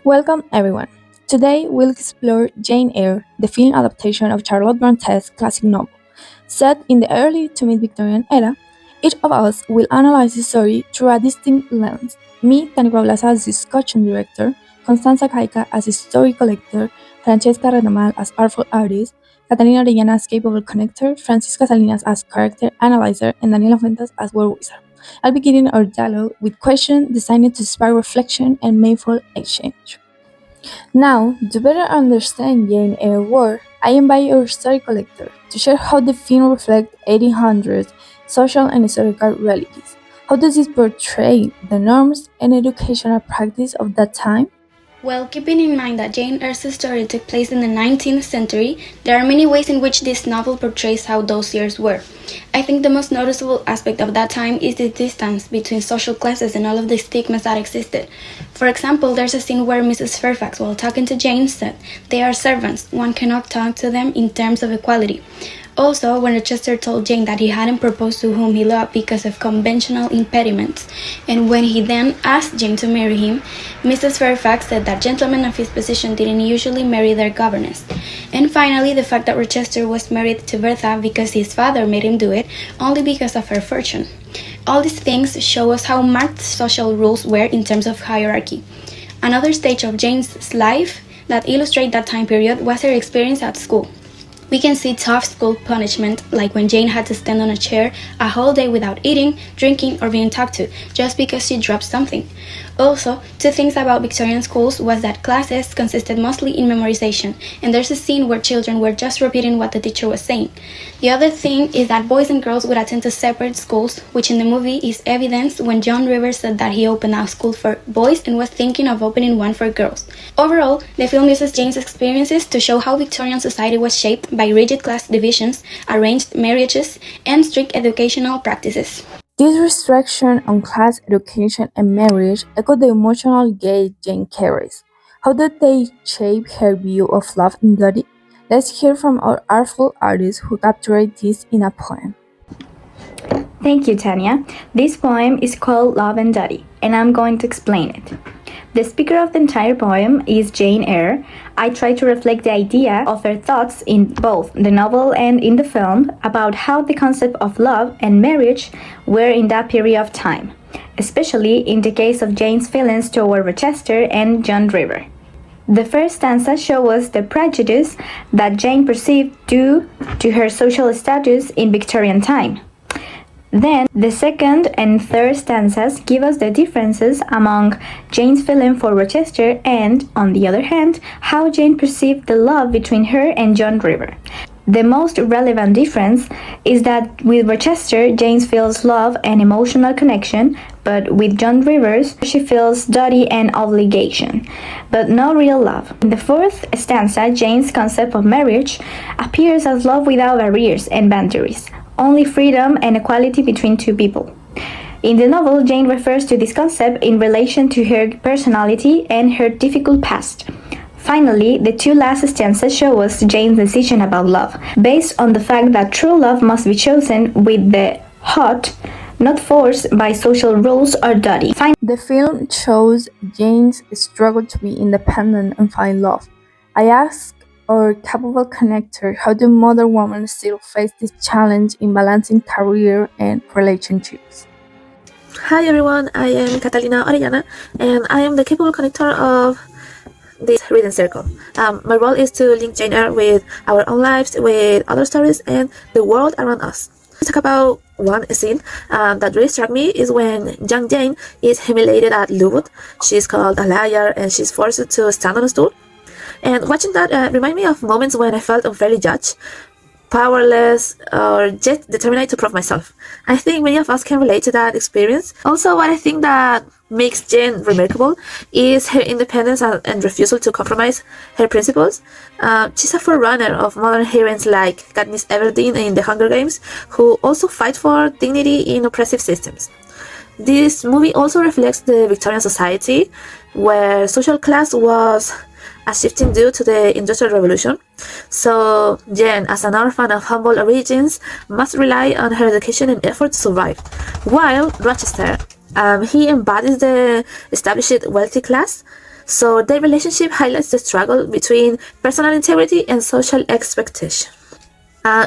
Welcome, everyone. Today we'll explore Jane Eyre, the film adaptation of Charlotte Bronte's classic novel. Set in the early to mid Victorian era, each of us will analyze the story through a distinct lens. Me, Tanea Apablaza, as discussion director, Constanza Caica as a story collector, Franchesca Retamal as artful artist, Katalina Orellana as capable connector, Francisca Salinas as character analyzer, and Daniela Fuentes as word wizard. I'll be beginning our dialogue with questions designed to spark reflection and meaningful exchange. Now, to better understand Jane Eyre's work, I invite our story collector to share how the film reflects 1800s social and historical realities. How does it portray the norms and educational practice of that time? Well, keeping in mind that Jane Eyre's story took place in the 19th century, there are many ways in which this novel portrays how those years were. I think the most noticeable aspect of that time is the distance between social classes and all of the stigmas that existed. For example, there's a scene where Mrs. Fairfax, while talking to Jane, said, "They are servants, one cannot talk to them in terms of equality." Also, when Rochester told Jane that he hadn't proposed to whom he loved because of conventional impediments, and when he then asked Jane to marry him, Mrs. Fairfax said that gentlemen of his position didn't usually marry their governess. And finally, the fact that Rochester was married to Bertha because his father made him do it, only because of her fortune. All these things show us how marked social rules were in terms of hierarchy. Another stage of Jane's life that illustrates that time period was her experience at school. We can see tough school punishment, like when Jane had to stand on a chair a whole day without eating, drinking, or being talked to, just because she dropped something. Also, two things about Victorian schools was that classes consisted mostly in memorization, and there's a scene where children were just repeating what the teacher was saying. The other thing is that boys and girls would attend to separate schools, which in the movie is evidenced when John Rivers said that he opened a school for boys and was thinking of opening one for girls. Overall, the film uses Jane's experiences to show how Victorian society was shaped by rigid class divisions, arranged marriages, and strict educational practices. This restriction on class, education, and marriage echo the emotional gaze Jane carries. How did they shape her view of love and duty? Let's hear from our artful artist who captured this in a poem. Thank you, Tanea. This poem is called Love and Duty, and I'm going to explain it. The speaker of the entire poem is Jane Eyre. I try to reflect the idea of her thoughts in both the novel and in the film about how the concept of love and marriage were in that period of time, especially in the case of Jane's feelings toward Rochester and John River. The first stanza shows us the prejudice that Jane perceived due to her social status in Victorian time. Then, the second and third stanzas give us the differences among Jane's feeling for Rochester and, on the other hand, how Jane perceived the love between her and John River. The most relevant difference is that with Rochester, Jane feels love and emotional connection, but with John Rivers, she feels duty and obligation, but no real love. In the fourth stanza, Jane's concept of marriage appears as love without barriers and boundaries, only freedom and equality between two people. In the novel, Jane refers to this concept in relation to her personality and her difficult past. Finally, the two last stanzas show us Jane's decision about love, based on the fact that true love must be chosen with the heart, not forced by social rules or duty. The film shows Jane's struggle to be independent and find love. I ask our capable connector how do modern women still face this challenge in balancing career and relationships. Hi everyone, I am Katalina Orellana and I am the capable connector of this reading circle. My role is to link Jane Eyre with our own lives, with other stories, and the world around us. Let's talk about one scene that really struck me is when young Jane is humiliated at Lowood. She's called a liar and she's forced to stand on a stool. And watching that reminded me of moments when I felt unfairly judged, powerless, or just determined to prove myself. I think many of us can relate to that experience. Also, what I think that makes Jane remarkable is her independence and refusal to compromise her principles. She's a forerunner of modern heroines like Katniss Everdeen in The Hunger Games, who also fight for dignity in oppressive systems. This movie also reflects the Victorian society, where social class was a shifting due to the Industrial Revolution. So Jane, as an orphan of humble origins, must rely on her education and effort to survive. While Rochester, he embodies the established wealthy class, So their relationship highlights the struggle between personal integrity and social expectation.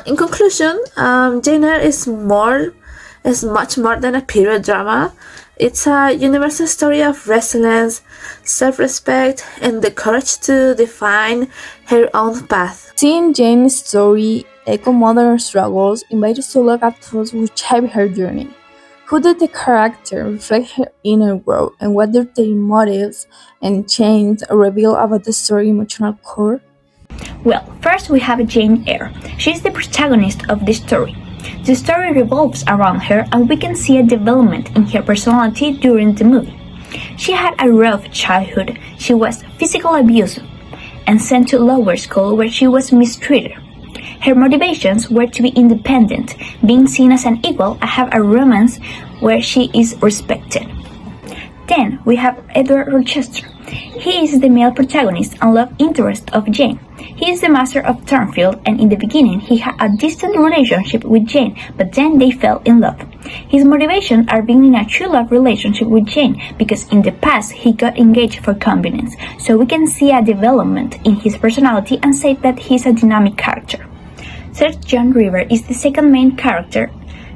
In conclusion, Jane Eyre is much more than a period drama. It's a universal story of resilience, self-respect, and the courage to define her own path. Seeing Jane's story echo modern struggles invites us to look at those which shape her journey. Who did the character reflect her inner world, and what did their motives and chains reveal about the story's emotional core? Well, first we have Jane Eyre. She's the protagonist of the story. The story revolves around her, and we can see a development in her personality during the movie. She had a rough childhood. She was physically abused and sent to lower school where she was mistreated. Her motivations were to be independent, being seen as an equal, and have a romance where she is respected. Then we have Edward Rochester. He is the male protagonist and love interest of Jane. He is the master of Turnfield, and in the beginning he had a distant relationship with Jane, but then they fell in love. His motivations are being in a true love relationship with Jane because in the past he got engaged for convenience, so we can see a development in his personality and say that he's a dynamic character. Sir John River is the second main character.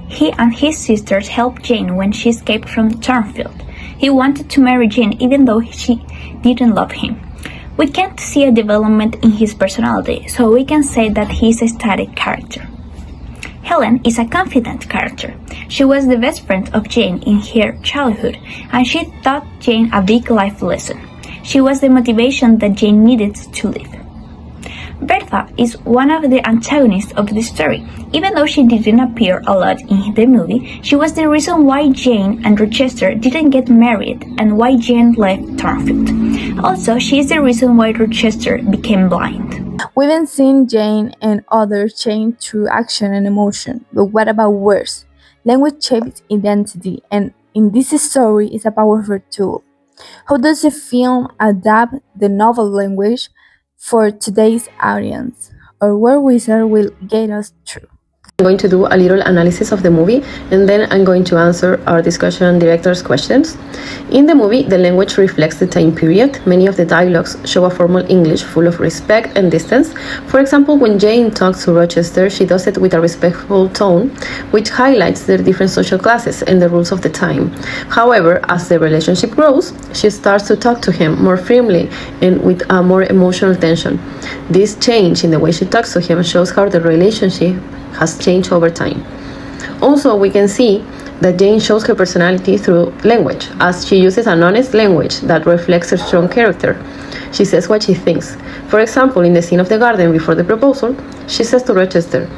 He and his sisters helped Jane when she escaped from Turnfield. He wanted to marry Jane even though she didn't love him. We can't see a development in his personality, so we can say that he is a static character. Helen is a confident character. She was the best friend of Jane in her childhood, and she taught Jane a big life lesson. She was the motivation that Jane needed to live. Bertha is one of the antagonists of the story. Even though she didn't appear a lot in the movie, she was the reason why Jane and Rochester didn't get married and why Jane left Turnfield. Also, she is the reason why Rochester became blind. We've been seeing Jane and others change through action and emotion, but what about words? Language shapes identity, and in this story is a powerful tool. How does the film adapt the novel language for today's audience, or where Wizard will get us through? I'm going to do a little analysis of the movie, and then I'm going to answer our discussion director's questions. In the movie, the language reflects the time period. Many of the dialogues show a formal English full of respect and distance. For example, when Jane talks to Rochester, she does it with a respectful tone, which highlights the different social classes and the rules of the time. However, as the relationship grows, she starts to talk to him more firmly and with a more emotional tension. This change in the way she talks to him shows how the relationship has changed over time. Also, we can see that Jane shows her personality through language, as she uses an honest language that reflects her strong character. She says what she thinks. For example, in the scene of the garden before the proposal, she says to Rochester,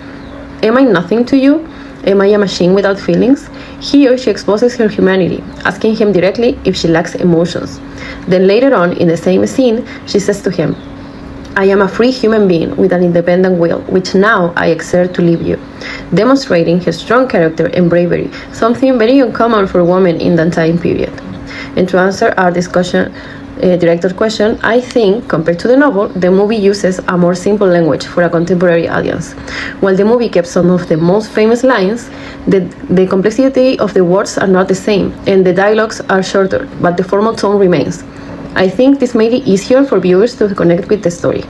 "Am I nothing to you? Am I a machine without feelings?" Here she exposes her humanity, asking him directly if she lacks emotions. Then later on, in the same scene, she says to him, "I am a free human being with an independent will, which now I exert to leave you," demonstrating her strong character and bravery, something very uncommon for women in that time period. And to answer our discussion director question, I think, compared to the novel, the movie uses a more simple language for a contemporary audience. While the movie kept some of the most famous lines, the complexity of the words are not the same, and the dialogues are shorter, but the formal tone remains. I think this made it easier for viewers to connect with the story.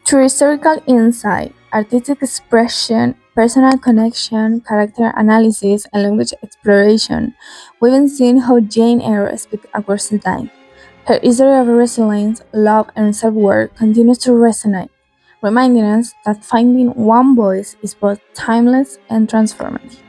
Through historical insight, artistic expression, personal connection, character analysis, and language exploration, we've been seeing how Jane Eyre speaks across the time. Her history of resilience, love, and self-worth continues to resonate, reminding us that finding one voice is both timeless and transformative.